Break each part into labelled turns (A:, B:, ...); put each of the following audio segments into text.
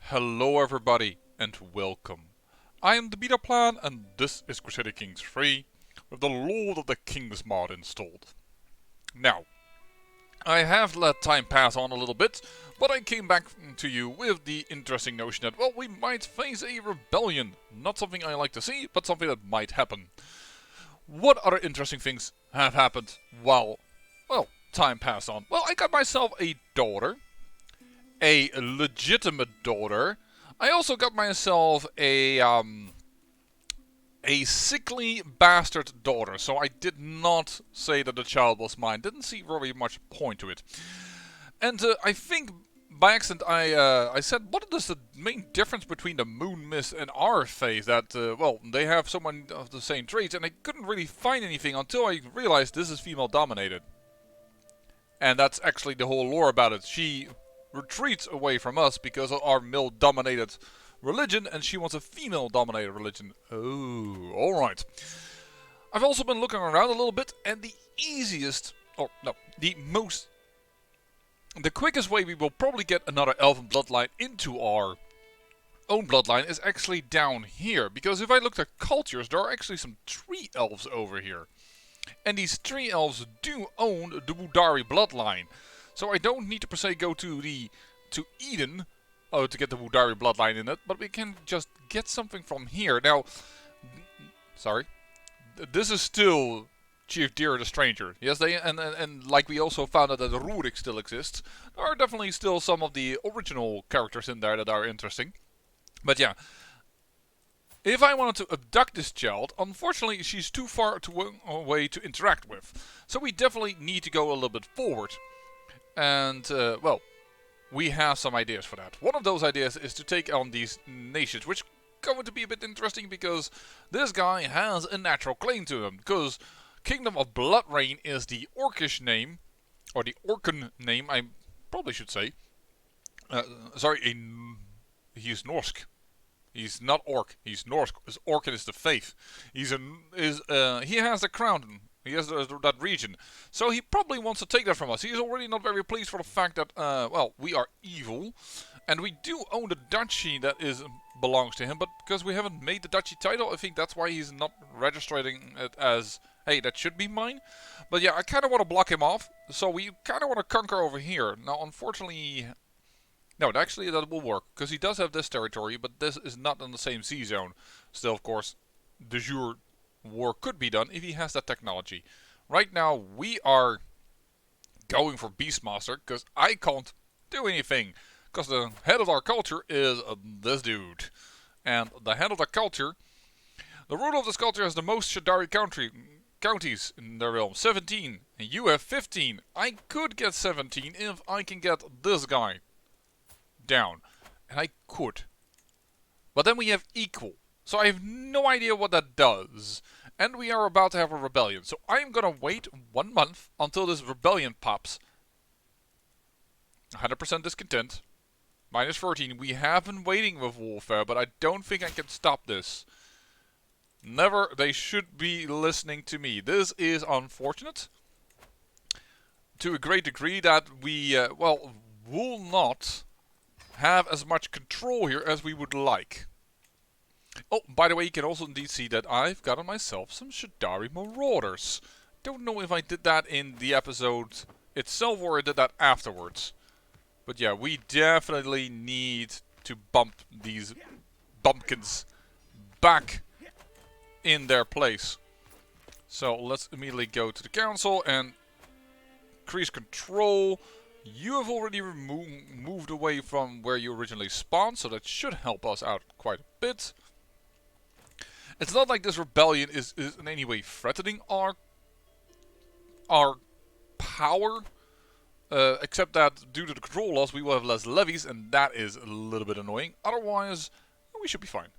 A: Hello everybody and welcome. I am the Beta Plan and this is Crusader Kings 3 with the Lord of the Kings mod installed. Now, I have let time pass on a little bit, but I came back to you with the interesting notion that, well, we might face a rebellion. Not something I like to see, but something that might happen. What other interesting things have happened while, well, time passed on? Well, I got myself a daughter. A legitimate daughter. I also got myself a sickly bastard daughter, so I did not say that the child was mine. Didn't see very much point to it. And I think by accident I said, what is the main difference between the moon mist and our faith? That, well, they have so many of the same traits, and I couldn't really find anything until I realized this is female dominated. And that's actually the whole lore about it. She retreats away from us because of our male-dominated religion, and she wants a female-dominated religion. Oh, alright. I've also been looking around a little bit, and the easiest, or no, the quickest way we will probably get another elven bloodline into our own bloodline is actually down here. Because if I looked at cultures, there are actually some tree elves over here. And these tree elves do own the Shadari bloodline. So I don't need to per se go to Eden to get the Shadari bloodline in it, but we can just get something from here. Now, sorry, this is still Chief Deer the Stranger. Yes, and like we also found out that Rurik still exists. There are definitely still some of the original characters in there that are interesting. But yeah. If I wanted to abduct this child, unfortunately she's too far away to interact with. So we definitely need to go a little bit forward. And, well, we have some ideas for that. One of those ideas is to take on these nations, which is going to be a bit interesting because this guy has a natural claim to them. Because Kingdom of Bloodrain is the Orcish name, or the Orcan name, I probably should say. Sorry, he's Norse. He's not Orc. He's Norse. Orcan is the faith. He has the crown. He has that region. So he probably wants to take that from us. He is already not very pleased for the fact that, well, we are evil. And we do own the duchy that belongs to him. But because we haven't made the duchy title, I think that's why he's not registering it as, hey, that should be mine. But yeah, I kind of want to block him off. So we kind of want to conquer over here. Now, unfortunately, no, actually that will work, because he does have this territory, but this is not in the same sea zone. Still, of course, de jure war could be done if he has that technology. Right now, we are going for Beastmaster, because I can't do anything. Because the head of our culture is this dude. And the head of the culture, the ruler of this culture has the most Shadari counties in their realm, 17. And you have 15. I could get 17 if I can get this guy down. And I could. But then we have equal. So I have no idea what that does. And we are about to have a rebellion. So I am gonna wait 1 month until this rebellion pops. 100% discontent. Minus 14. We have been waiting with warfare, but I don't think I can stop this. Never. They should be listening to me. This is unfortunate. To a great degree that we, well, will not have as much control here as we would like. Oh, by the way, you can also indeed see that I've gotten myself some Shadari Marauders. Don't know if I did that in the episode itself or I did that afterwards. But yeah, we definitely need to bump these bumpkins back in their place. So let's immediately go to the council and increase control. You have already moved away from where you originally spawned, so that should help us out quite a bit. It's not like this rebellion is in any way threatening our power, except that due to the control loss we will have less levies, and that is a little bit annoying. Otherwise, we should be fine.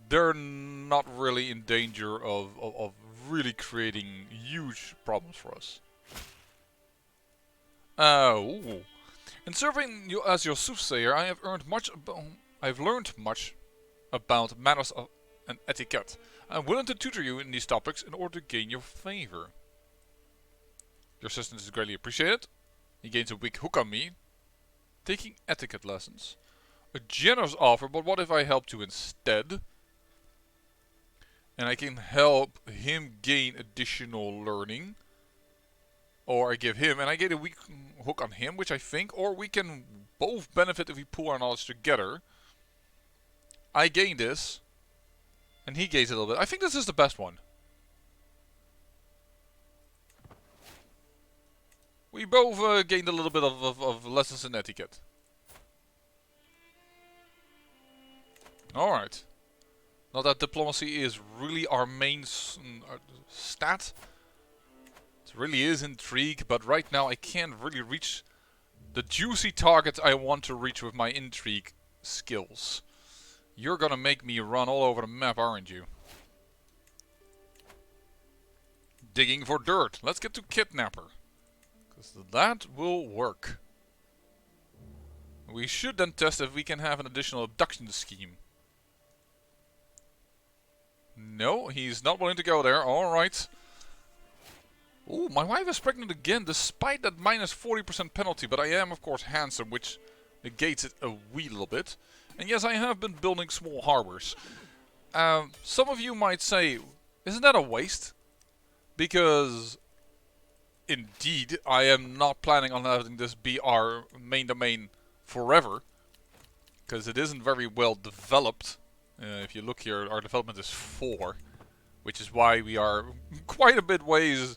A: They're not really in danger of really creating huge problems for us. In serving you as your soothsayer, I have learned much about manners and etiquette. I'm willing to tutor you in these topics in order to gain your favor. Your assistance is greatly appreciated. He gains a weak hook on me. Taking etiquette lessons. A generous offer, but what if I help you instead? And I can help him gain additional learning. Or I give him, and I get a weak hook on him, which I think, or we can both benefit if we pool our knowledge together. I gain this, and he gains a little bit. I think this is the best one. We both gained a little bit of lessons in etiquette. Alright. Not that diplomacy is really our main stat. It really is intrigue, but right now I can't really reach the juicy targets I want to reach with my intrigue skills. You're gonna make me run all over the map, aren't you? Digging for dirt. Let's get to kidnapper. Because that will work. We should then test if we can have an additional abduction scheme. No, he's not willing to go there. Alright. Ooh, my wife is pregnant again, despite that minus 40% penalty. But I am, of course, handsome, which negates it a wee little bit. And yes, I have been building small harbors. Some of you might say, isn't that a waste? Because, indeed, I am not planning on having this be our main domain forever. Because it isn't very well developed. If you look here, our development is 4. Which is why we are quite a bit ways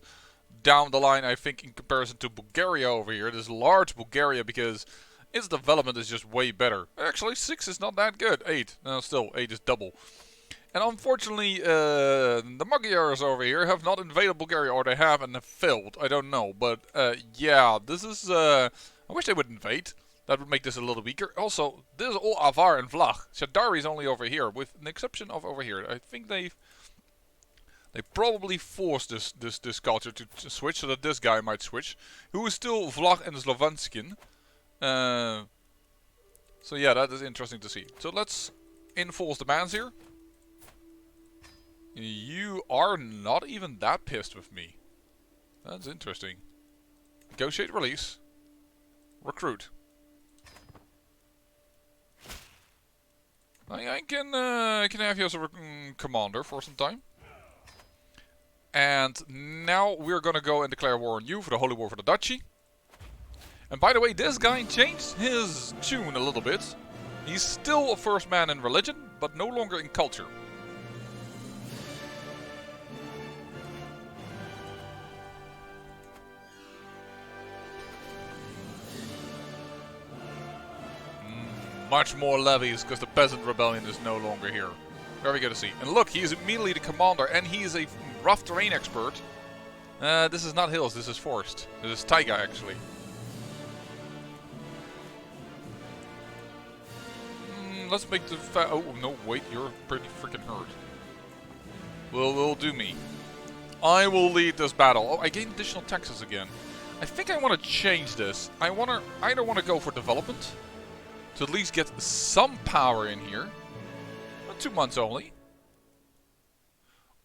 A: down the line, I think, in comparison to Bulgaria over here. This large Bulgaria, because its development is just way better. Actually, 6 is not that good. 8. No, still, 8 is double. And unfortunately, the Magyars over here have not invaded Bulgaria, or they have and have failed. I don't know. But, yeah, this is... I wish they would invade. That would make this a little weaker. Also, this is all Avar and Vlag. Shadari is only over here, with an exception of over here. I think they probably forced this culture to switch, so that this guy might switch. Who is still Vlag and Slovanskin. So yeah, that is interesting to see. So let's enforce demands here. You are not even that pissed with me. That's interesting. Negotiate release. Recruit. I can have you as a commander for some time. And now we're gonna go and declare war on you for the Holy War for the Duchy. And by the way, this guy changed his tune a little bit. He's still a first man in religion, but no longer in culture. Much more levies, because the peasant rebellion is no longer here. Very good to see. And look, he is immediately the commander, and he is a rough terrain expert. This is not hills, this is forest. This is taiga, actually. Let's make the oh, no, wait, you're pretty freaking hurt. Will do me. I will lead this battle. Oh, I gained additional taxes again. I think I want to change this. I either want to go for development, to at least get some power in here. 2 months only.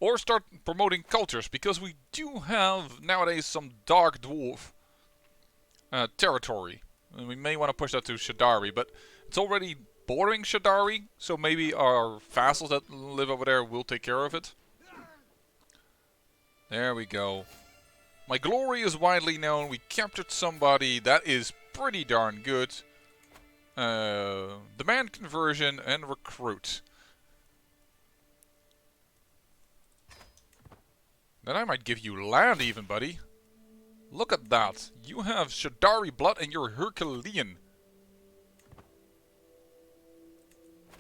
A: Or start promoting cultures, because we do have nowadays some dark dwarf territory. And we may want to push that to Shadari, but it's already bordering Shadari, so maybe our vassals that live over there will take care of it. There we go. My glory is widely known. We captured somebody. That is pretty darn good. Demand conversion and recruit. Then I might give you land even, buddy. Look at that. You have Shadari blood and you're Herculean.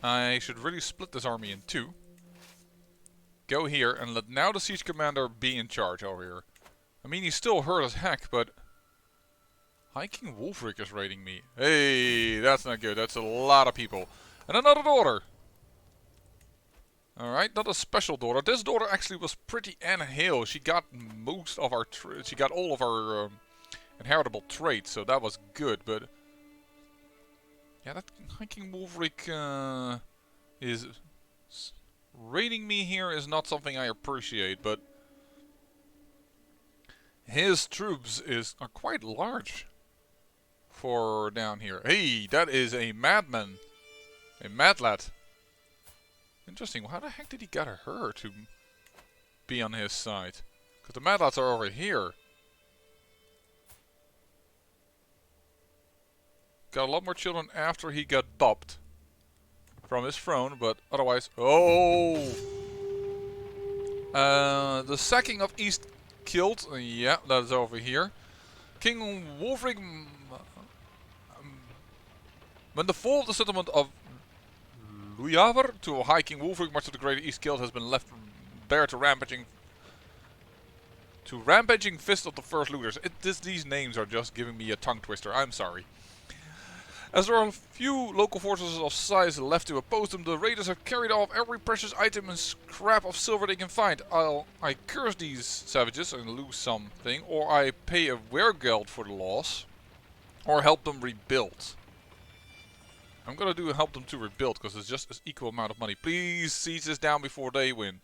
A: I should really split this army in 2. Go here and let now the siege commander be in charge over here. I mean, he's still hurt as heck, but... High King Wolfric is raiding me. Hey, that's not good. That's a lot of people. And another daughter. Alright, not a special daughter. This daughter actually was pretty Hale. She got most of our... she got all of our inheritable traits, so that was good, but... Yeah, that High King Wolfric is... raiding me here is not something I appreciate, but... His troops are quite large. for down here? Hey, that is a madman. A mad lad. Interesting. How the heck did he get her to be on his side? Because the mad lads are over here. Got a lot more children after he got bopped from his throne, but otherwise... Oh! The sacking of East killed. Yeah, that is over here. King Wolfric... When the fall of the settlement of Luyaver to High King Wolfric, much of the Greater East Guild has been left bare to rampaging fist of the first looters. These names are just giving me a tongue twister. I'm sorry. As there are a few local forces of size left to oppose them, the raiders have carried off every precious item and scrap of silver they can find. I curse these savages and lose something, or I pay a weregeld for the loss, or help them rebuild. I'm gonna do help them to rebuild, because it's just an equal amount of money. Please siege this down before they win.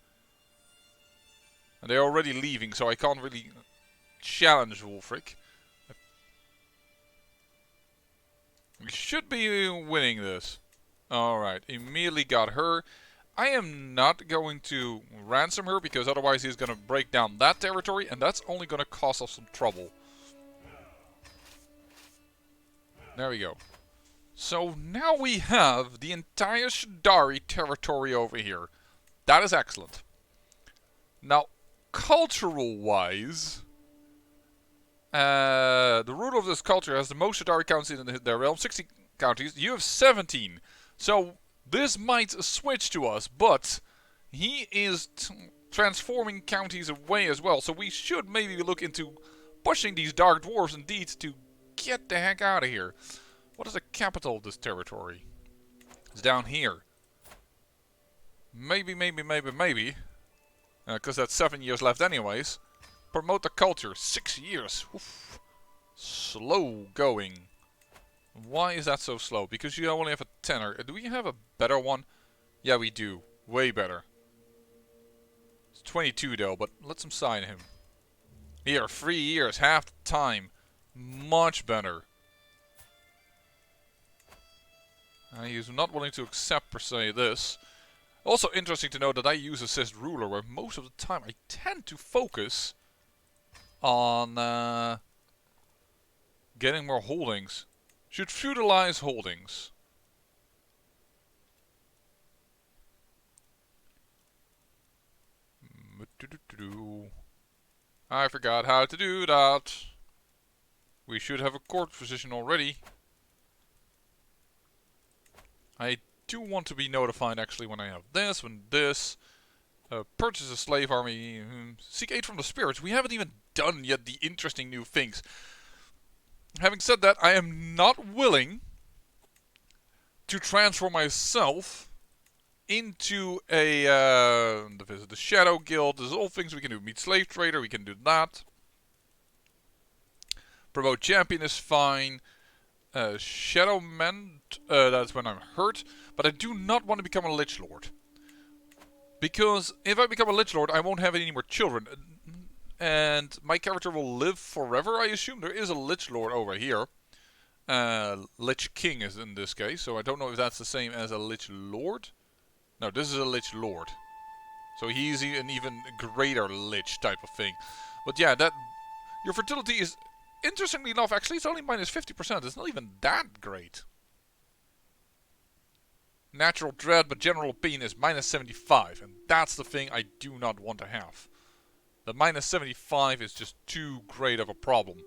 A: And they're already leaving, so I can't really challenge Wolfric. We should be winning this. Alright, immediately got her. I am not going to ransom her, because otherwise he's going to break down that territory, and that's only going to cause us some trouble. There we go. So now we have the entire Shadari territory over here. That is excellent. Now, cultural-wise... the ruler of this culture has the most Shadari counties in their realm, 60 counties. You have 17. So this might switch to us, but he is transforming counties away as well. So we should maybe look into pushing these dark dwarves indeed to get the heck out of here. What is the capital of this territory? It's down here. Maybe. Because that's 7 years left anyways. Promote the culture. 6 years. Oof. Slow going. Why is that so slow? Because you only have a tenor. Do we have a better one? Yeah, we do. Way better. It's 22 though, but let's sign him. Here, 3 years. Half the time. Much better. He's not willing to accept per se this. Also interesting to know that I use assist ruler, where most of the time I tend to focus on getting more holdings. Should feudalize holdings. I forgot how to do that. We should have a court position already. I do want to be notified actually when I have this, when this. Purchase a slave army. Seek aid from the spirits. We haven't even done yet the interesting new things. Having said that, I am not willing to transform myself into a the Shadow Guild. There's all things we can do. Meet slave trader, we can do that. Promote champion is fine. Shadow man, that's when I'm hurt. But I do not want to become a Lich Lord. Because if I become a Lich Lord, I won't have any more children. And my character will live forever, I assume. There is a Lich Lord over here. Lich King is in this case. So I don't know if that's the same as a Lich Lord. No, this is a Lich Lord. So he's an even greater Lich type of thing. But yeah, that your fertility is, interestingly enough, actually it's only minus 50%. It's not even that great. Natural dread, but general opinion is minus 75. And that's the thing I do not want to have. The minus 75 is just too great of a problem.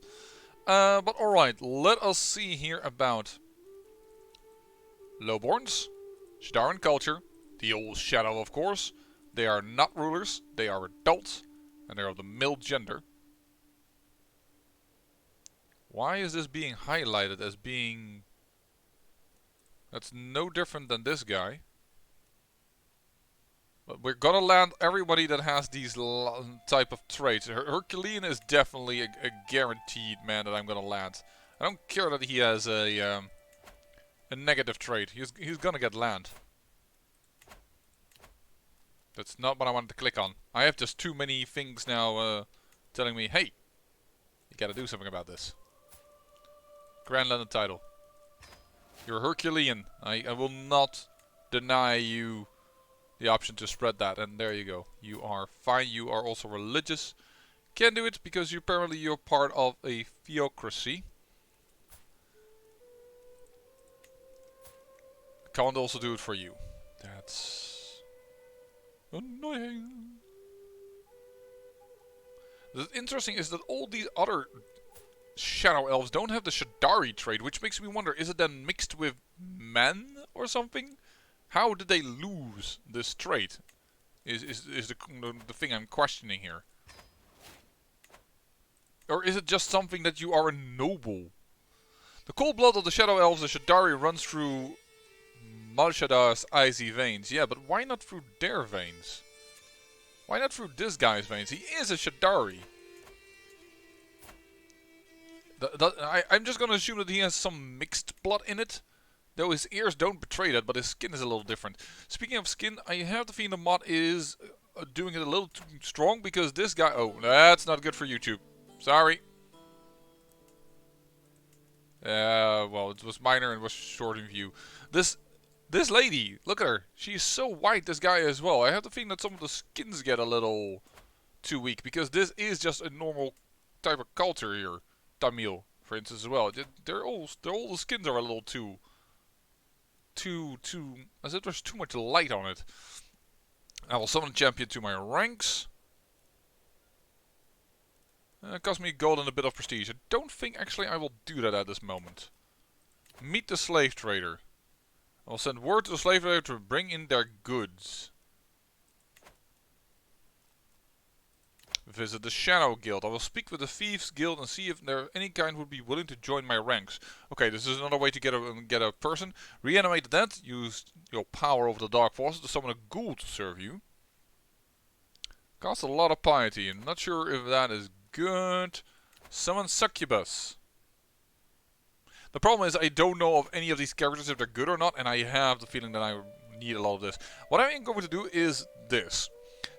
A: But alright, let us see here about Lowborns, Shadaran culture, the old shadow of course. They are not rulers, they are adults, and they're of the male gender. Why is this being highlighted as being... That's no different than this guy. But we're gonna land everybody that has these type of traits. Herculean is definitely a guaranteed man that I'm gonna land. I don't care that he has a negative trait. He's gonna get land. That's not what I wanted to click on. I have just too many things now telling me, hey, you gotta do something about this. Grandland title. You're Herculean. I will not deny you the option to spread that. And there you go. You are fine. You are also religious. Can't do it because apparently you're part of a theocracy. Can't also do it for you. That's annoying. The interesting is that all these other Shadow Elves don't have the Shadari trait, which makes me wonder, is it then mixed with men or something? How did they lose this trait? Is the thing I'm questioning here. Or is it just something that you are a noble? The cold blood of the Shadow Elves, the Shadari, runs through Malshadar's icy veins. Yeah, but why not through their veins? Why not through this guy's veins? He is a Shadari. I'm just gonna assume that he has some mixed blood in it. Though his ears don't betray that, but his skin is a little different. Speaking of skin, I have the feeling the mod is doing it a little too strong because this guy... Oh, that's not good for YouTube. Sorry. Well, it was minor and was short in view. This lady, look at her. She's so white, this guy as well. I have the feeling that some of the skins get a little too weak because this is just a normal type of culture here. Tamil, for instance, as well. All the skins are a little too, as if there's too much light on it. I will summon a champion to my ranks. It cost me gold and a bit of prestige. I don't think actually I will do that at this moment. Meet the slave trader. I will send word to the slave trader to bring in their goods. Visit the Shadow Guild. I will speak with the Thieves Guild and see if there any kind would be willing to join my ranks. Okay, this is another way to get a person. Reanimate the dead. Use your power over the dark forces to summon a ghoul to serve you. Costs a lot of piety. I'm not sure if that is good. Summon Succubus. The problem is I don't know of any of these characters if they're good or not, and I have the feeling that I need a lot of this. What I'm going to do is this.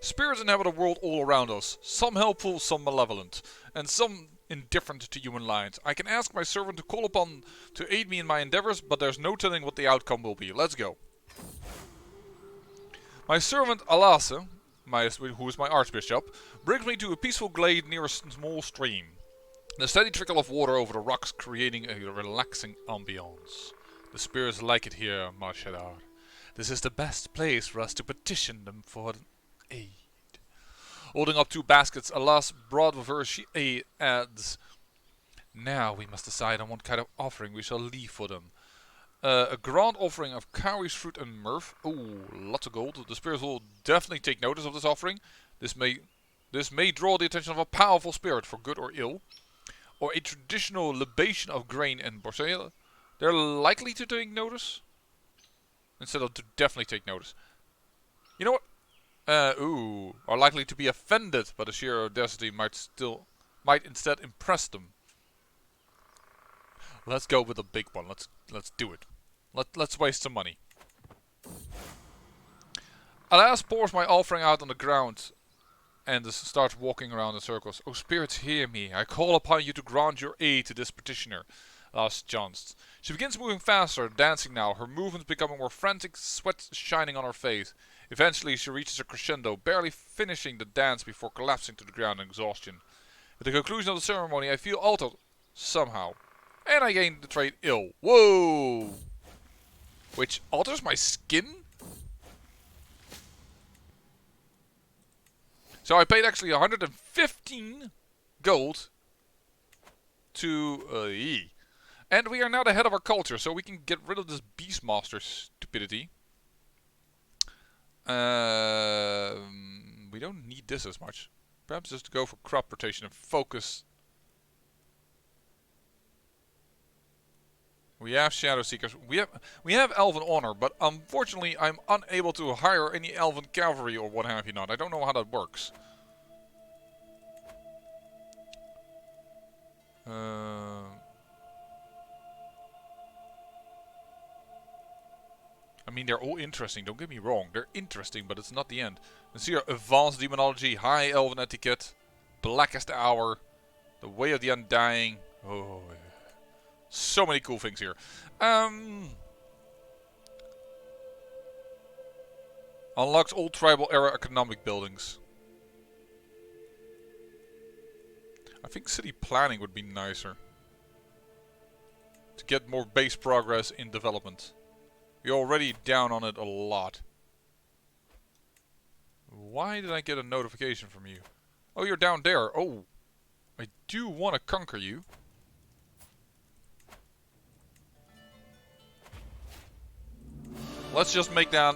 A: Spirits inhabit a world all around us, some helpful, some malevolent, and some indifferent to human lines. I can ask my servant to call upon to aid me in my endeavors, but there's no telling what the outcome will be. Let's go. My servant Alase, who is my archbishop, brings me to a peaceful glade near a small stream. The steady trickle of water over the rocks creating a relaxing ambience. The spirits like it here, Shadar. This is the best place for us to petition them for aid. Holding up 2 baskets, Alas brought with her, she adds, now we must decide on what kind of offering we shall leave for them. A grand offering of cowries, fruit and myrrh. Ooh, lots of gold. The spirits will definitely take notice of this offering. This may draw the attention of a powerful spirit, for good or ill. Or a traditional libation of grain and borsale. They're likely to take notice. Instead of to definitely take notice. You know what? Are likely to be offended by the sheer audacity might instead impress them. Let's go with the big one. Let's do it. Let's waste some money. Alas pours my offering out on the ground and starts walking around in circles. Oh spirits, hear me. I call upon you to grant your aid to this petitioner. Alas chanced. She begins moving faster, dancing now, her movements becoming more frantic, sweat shining on her face. Eventually she reaches a crescendo, barely finishing the dance before collapsing to the ground in exhaustion. At the conclusion of the ceremony I feel altered, somehow. And I gain the trait ill. Whoa! Which alters my skin? So I paid actually 115 gold to E. And we are now the head of our culture, so we can get rid of this Beastmaster stupidity. We don't need this as much. Perhaps just to go for crop rotation and focus. We have Shadow Seekers. We have Elven Honor, but unfortunately I'm unable to hire any Elven Cavalry or what have you not. I don't know how that works. I mean, they're all interesting, don't get me wrong. They're interesting, but it's not the end. Let's see here, Advanced Demonology, High Elven Etiquette, Blackest Hour, The Way of the Undying. Oh, So many cool things here. Unlocks all tribal era economic buildings. I think city planning would be nicer. To get more base progress in development. We're already down on it a lot. Why did I get a notification from you? Oh, you're down there. Oh, I do want to conquer you. Let's just make that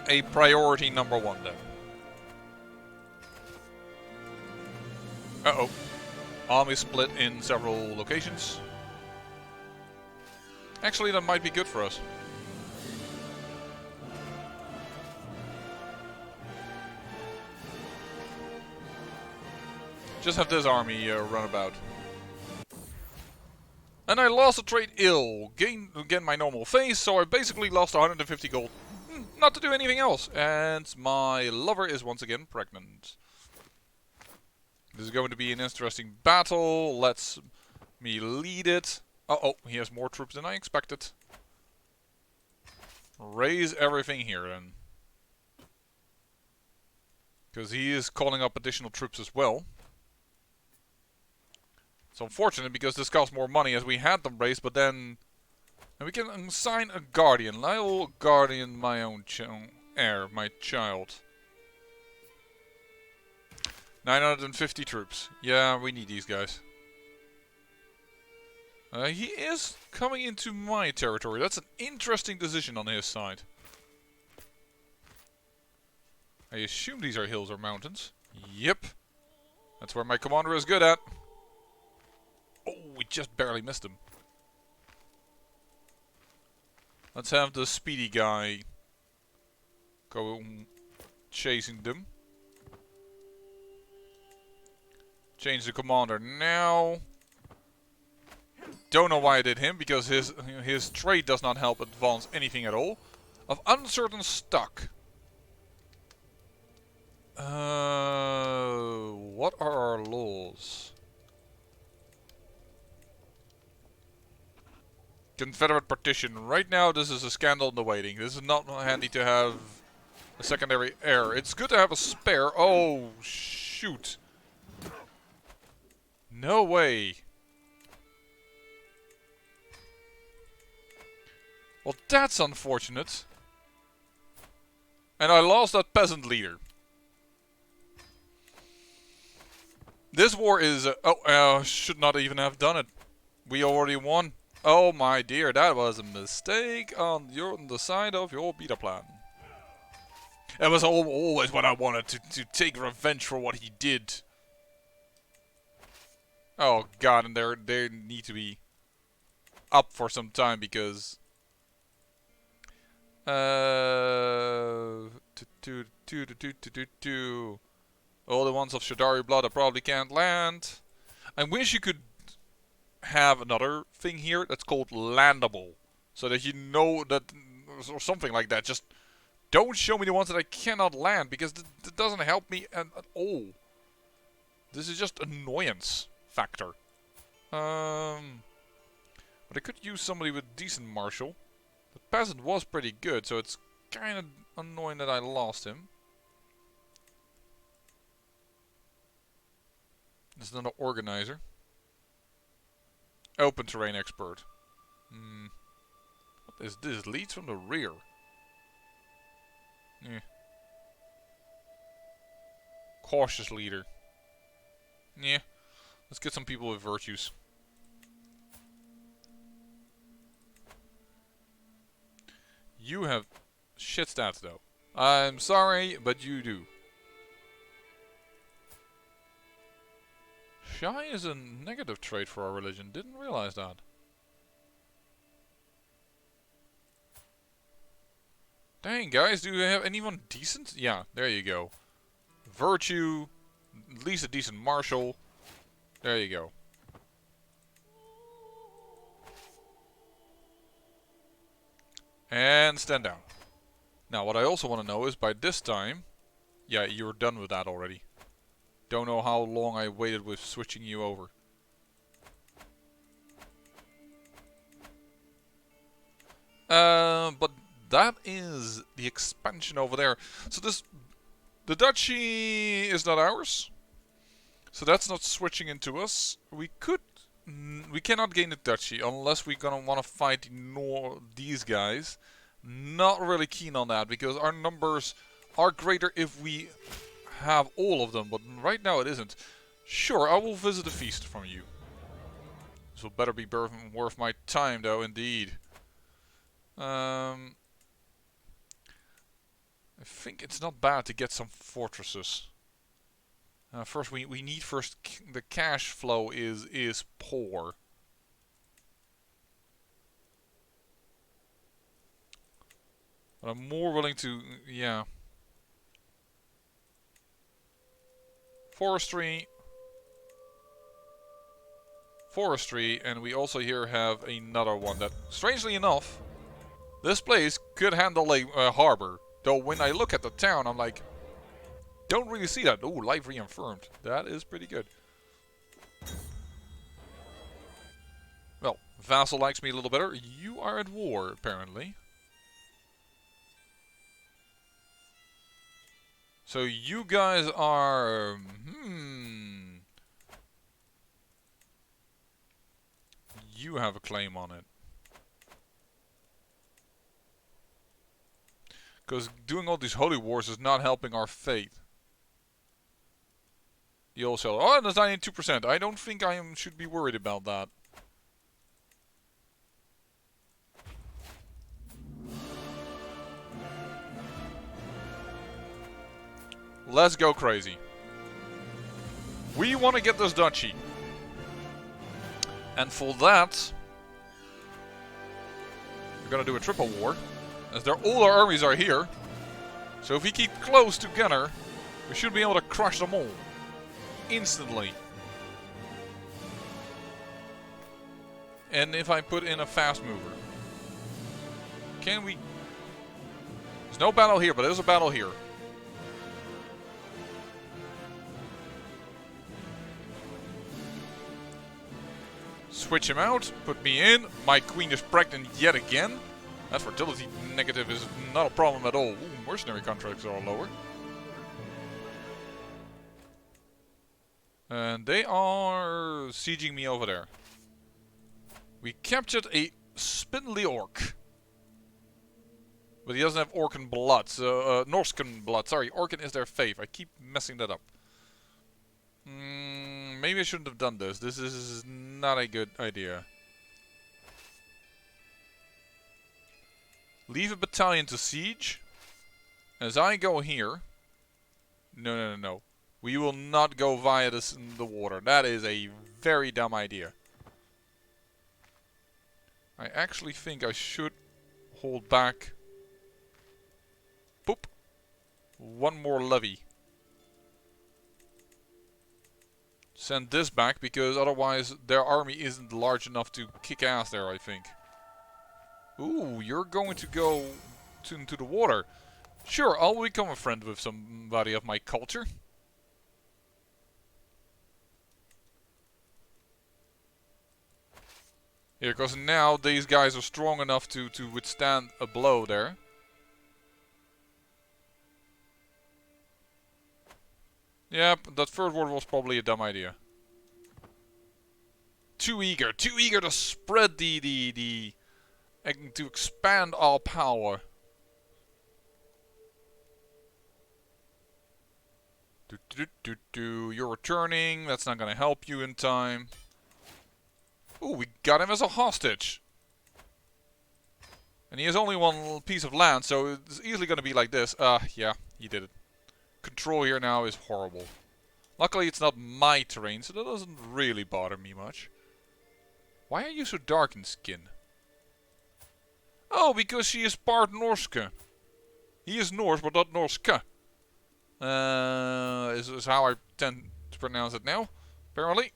A: a priority number 1 then. Uh-oh. Army split in several locations. Actually, that might be good for us. Just have this army run about. And I lost a trade ill. Gained again my normal phase, so I basically lost 150 gold. Not to do anything else. And my lover is once again pregnant. This is going to be an interesting battle. Let's me lead it. Uh-oh, he has more troops than I expected. Raise everything here then. Because he is calling up additional troops as well. It's unfortunate because this costs more money as we had them raised, but then... And we can assign a guardian. I will guardian my own heir, my child. 950 troops. Yeah, we need these guys. He is coming into my territory. That's an interesting decision on his side. I assume these are hills or mountains. Yep. That's where my commander is good at. Oh, we just barely missed him. Let's have the speedy guy go chasing them. Change the commander now. Don't know why I did him, because his trade does not help advance anything at all. Of uncertain stock. What are our laws? Confederate partition. Right now this is a scandal in the waiting. This is not handy to have a secondary heir. It's good to have a spare. Oh, shoot. No way. Well, that's unfortunate. And I lost that peasant leader. This war is... should not even have done it. We already won. Oh my dear, that was a mistake on the side of your beta plan. It was always what I wanted, to take revenge for what he did. Oh god, and they need to be up for some time because... All the ones of Shadari blood I probably can't land. I wish you could have another thing here that's called landable. So that you know that, or something like that. Just don't show me the ones that I cannot land, because that doesn't help me at all. This is just annoyance factor. But I could use somebody with decent martial. The peasant was pretty good, so it's kind of annoying that I lost him. There's another organizer. Open terrain expert. What is this? Leads from the rear. Yeah. Cautious leader. Yeah. Let's get some people with virtues. You have shit stats though. I'm sorry, but you do. Shy is a negative trait for our religion. Didn't realize that. Dang, guys, do you have anyone decent? Yeah, there you go. Virtue, at least a decent martial. There you go. And stand down. Now, what I also want to know is, by this time... Yeah, you're done with that already. Don't know how long I waited with switching you over. But that is the expansion over there. So the duchy is not ours. So that's not switching into us. We cannot gain the duchy unless we're gonna want to fight these guys. Not really keen on that because our numbers are greater if we have all of them, but right now it isn't. Sure, I will visit a feast from you. This will better be worth my time, though, indeed. I think it's not bad to get some fortresses. First, we need the cash flow is poor. But I'm more willing to, yeah. Forestry, and we also here have another one that, strangely enough, this place could handle a harbor. Though when I look at the town, I'm like, don't really see that. Ooh, life reaffirmed. That is pretty good. Well, Vassal likes me a little better. You are at war, apparently. So you guys are... You have a claim on it. Because doing all these holy wars is not helping our fate. You also... Oh, that's 92%. I don't think I should be worried about that. Let's go crazy. We want to get this duchy. And for that, we're going to do a triple war. As all our armies are here. So if we keep close together, we should be able to crush them all. Instantly. And if I put in a fast mover. Can we... There's no battle here, but there's a battle here. Switch him out, put me in. My queen is pregnant yet again. That fertility negative is not a problem at all. Ooh, mercenary contracts are lower. And they are sieging me over there. We captured a spindly orc. But he doesn't have Orcan blood. So, Norscan blood. Sorry, Orcan is their fave. I keep messing that up. Maybe I shouldn't have done this. This is not a good idea. Leave a battalion to siege. As I go here... No. We will not go via this in the water. That is a very dumb idea. I actually think I should hold back. Boop. One more levy. Send this back because otherwise their army isn't large enough to kick ass there, I think. Ooh, you're going to go into the water. Sure, I'll become a friend with somebody of my culture. Yeah, because now these guys are strong enough to withstand a blow there. Yep, that third word was probably a dumb idea. Too eager to spread to expand our power. You're returning. That's not gonna help you in time. Ooh, we got him as a hostage. And he has only one piece of land, so it's easily gonna be like this. Yeah, he did it. Control here now is horrible. Luckily it's not my terrain, so that doesn't really bother me much. Why are you so dark in skin? Oh, because she is part Norske. He is Norse, but not Norske. Is how I tend to pronounce it now. Apparently.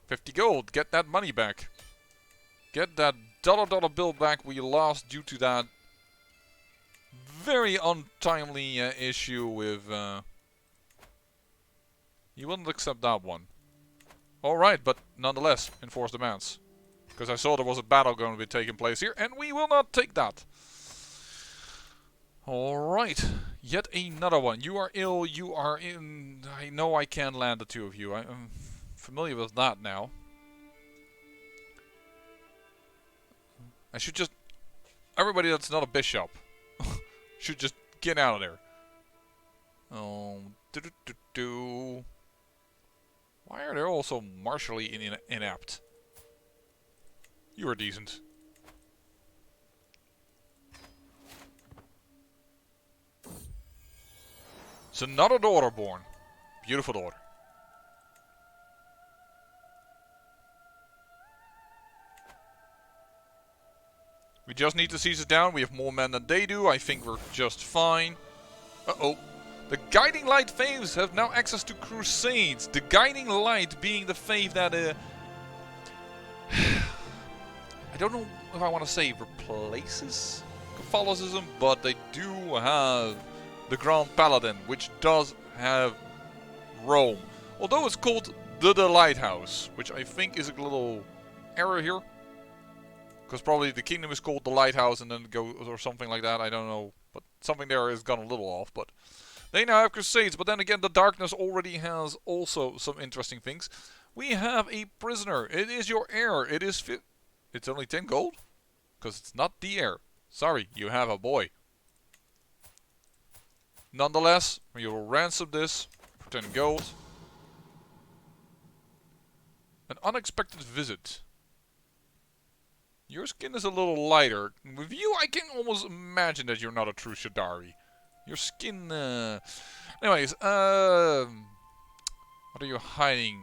A: 50 gold. Get that money back. Get that dollar bill back we lost due to that very untimely issue with... You wouldn't accept that one. Alright, but nonetheless, enforce demands. Because I saw there was a battle going to be taking place here, and we will not take that. Alright, yet another one. You are ill, you are in... I know I can't land the two of you. I'm familiar with that now. I should just... Everybody that's not a bishop should just get out of there. Oh, Why are they all so martially inept? You are decent. It's another daughter born. Beautiful daughter. We just need to seize it down. We have more men than they do. I think we're just fine. Uh-oh. The Guiding Light faves have now access to Crusades. The Guiding Light being the fave that... I don't know if I want to say replaces Catholicism, but they do have the Grand Paladin, which does have Rome. Although it's called the Lighthouse, which I think is a little error here. Because probably the kingdom is called the Lighthouse and then it goes or something like that, I don't know. But something there has gone a little off, but... They now have Crusades, but then again the Darkness already has also some interesting things. We have a prisoner. It is your heir. It is... It's only 10 gold? Because it's not the heir. Sorry, you have a boy. Nonetheless, we will ransom this for 10 gold. An unexpected visit. Your skin is a little lighter. With you, I can almost imagine that you're not a true Shadari. Your skin... Anyways, what are you hiding?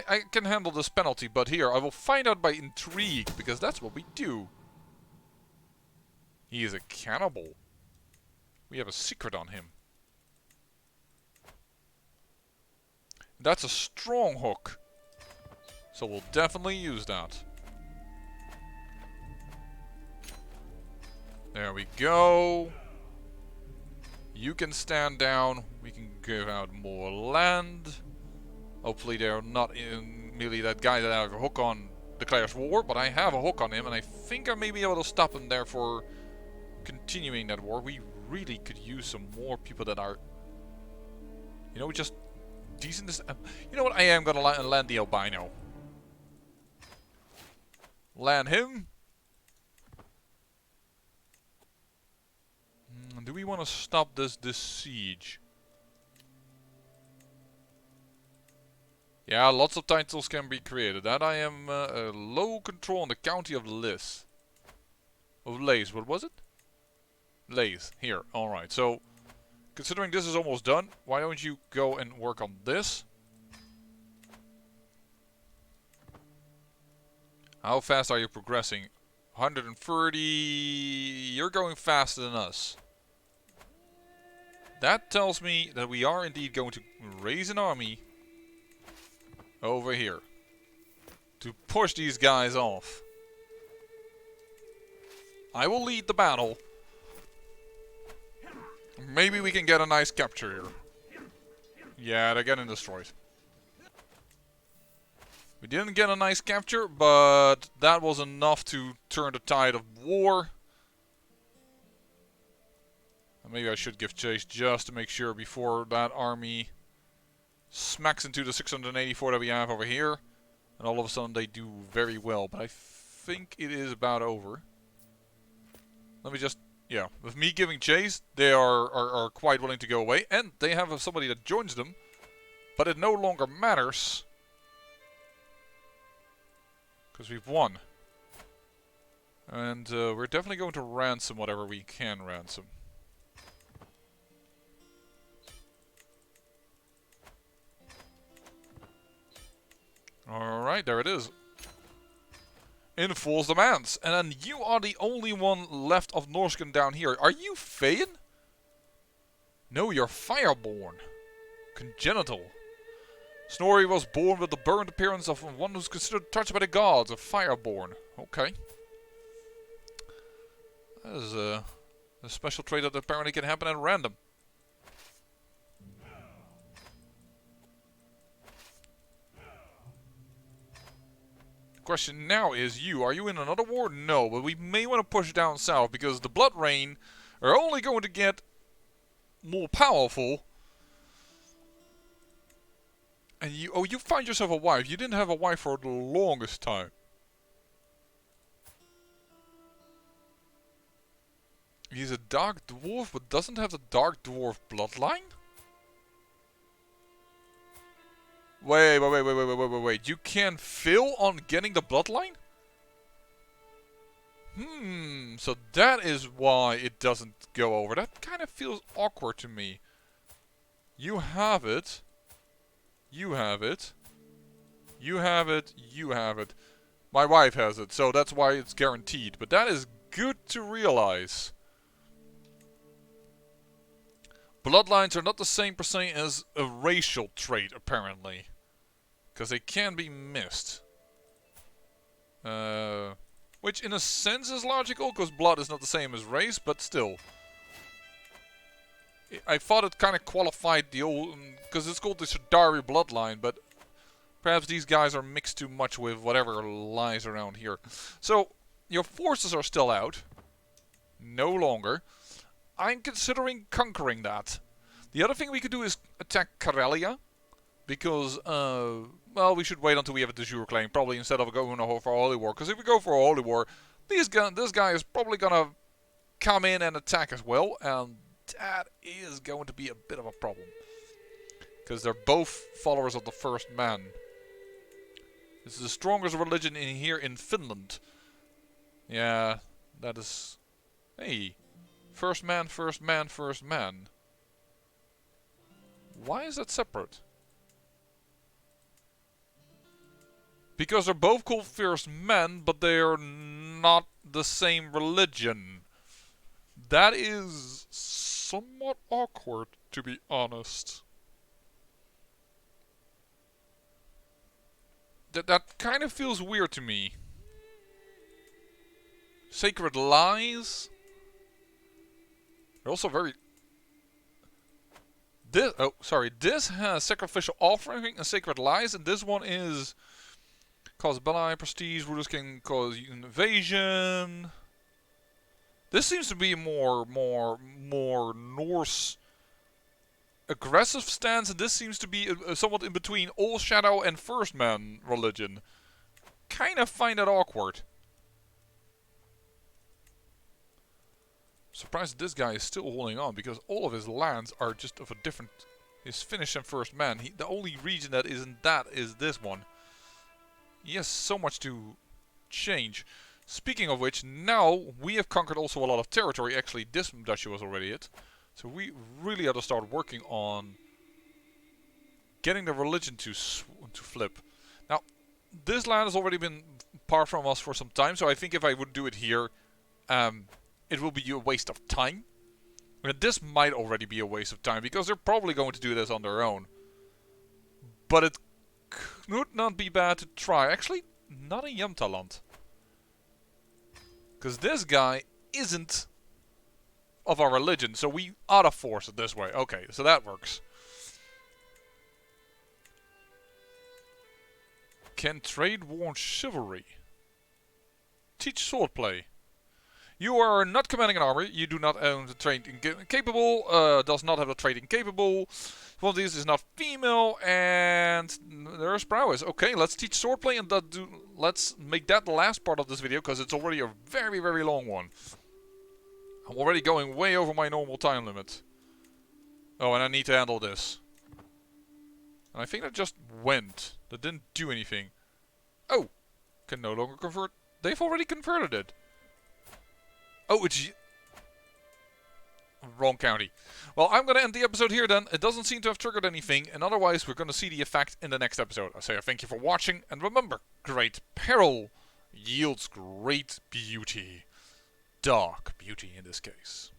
A: I can handle this penalty, but here, I will find out by intrigue, because that's what we do. He is a cannibal. We have a secret on him. That's a strong hook. So we'll definitely use that. There we go. You can stand down. We can give out more land. Hopefully they're not merely that guy that I have a hook on declares war, but I have a hook on him and I think I may be able to stop him there for continuing that war. We really could use some more people that are, you know, just decent. You know what? I am going to land the albino. Land him. Do we want to stop this siege? Yeah, lots of titles can be created. That I am low control in the county of Lis. Of Lays, what was it? Lays, here, alright. So, considering this is almost done, why don't you go and work on this? How fast are you progressing? 130... You're going faster than us. That tells me that we are indeed going to raise an army over here to push these guys off. I will lead the battle. Maybe we can get a nice capture here. Yeah, they're getting destroyed. We didn't get a nice capture, but that was enough to turn the tide of war. Maybe I should give chase just to make sure before that army smacks into the 684 that we have over here. And all of a sudden they do very well. But I think it is about over. Let me just... Yeah, with me giving chase, they are quite willing to go away. And they have somebody that joins them. But it no longer matters. Because we've won. And we're definitely going to ransom whatever we can ransom. Alright, there it is. Enforce demands. And then you are the only one left of Norsken down here. Are you Feyen? No, you're Fireborn. Congenital. Snorri was born with the burned appearance of one who's considered touched by the gods, a Fireborn. Okay. That is a special trait that apparently can happen at random. Question now is are you in another war? No, but we may want to push down south because the Blood Rain are only going to get more powerful. And you find yourself a wife. You didn't have a wife for the longest time. He's a dark dwarf, but doesn't have the dark dwarf bloodline? Wait. You can fail on getting the bloodline? So that is why it doesn't go over. That kind of feels awkward to me. You have it. You have it. You have it. You have it. My wife has it, so that's why it's guaranteed. But that is good to realize. Bloodlines are not the same per se as a racial trait, apparently. Because they can be missed. Which in a sense is logical, because blood is not the same as race, but still. I thought it kind of qualified the old... Because it's called the Shadari bloodline, but... Perhaps these guys are mixed too much with whatever lies around here. So, your forces are still out. No longer. I'm considering conquering that. The other thing we could do is attack Karelia. Because, well, we should wait until we have a de jure claim. Probably instead of going for a holy war. Because if we go for a holy war, this guy is probably going to come in and attack as well. And that is going to be a bit of a problem. Because they're both followers of the first man. This is the strongest religion in here in Finland. Yeah, that is... Hey. First man, first man, first man. Why is that separate? Because they're both called first men, but they are not the same religion. That is somewhat awkward, to be honest. That kind of feels weird to me. Sacred lies. They're also very... This has sacrificial offering and sacred lies, and this one is... Cause Belli, prestige, rulers can cause invasion. This seems to be more Norse aggressive stance, and this seems to be somewhat in between All Shadow and First Man religion. Kind of find that awkward. Surprised this guy is still holding on, because all of his lands are just of a different... His Finnish and First Man. The only region that isn't that is this one. He has so much to change. Speaking of which, now we have conquered also a lot of territory. Actually, this duchy was already it. So we really have to start working on getting the religion to flip. Now, this land has already been apart from us for some time, so I think if I would do it here, it will be a waste of time. And this might already be a waste of time, because they're probably going to do this on their own. But it could not be bad to try. Actually, not in Jämtland. Because this guy isn't of our religion, so we ought to force it this way. Okay, so that works. Can trade warn chivalry. Teach swordplay. You are not commanding an army. You do not own the trait incapable. Does not have the trait incapable. One of these is not female, and there's prowess. Okay, let's teach swordplay, and let's make that the last part of this video, because it's already a very, very long one. I'm already going way over my normal time limit. Oh, and I need to handle this. And I think that just went. That didn't do anything. Oh! Can no longer convert. They've already converted it. Oh, it's... Wrong county. Well, I'm going to end the episode here then. It doesn't seem to have triggered anything. And otherwise, we're going to see the effect in the next episode. I say thank you for watching. And remember, great peril yields great beauty. Dark beauty in this case.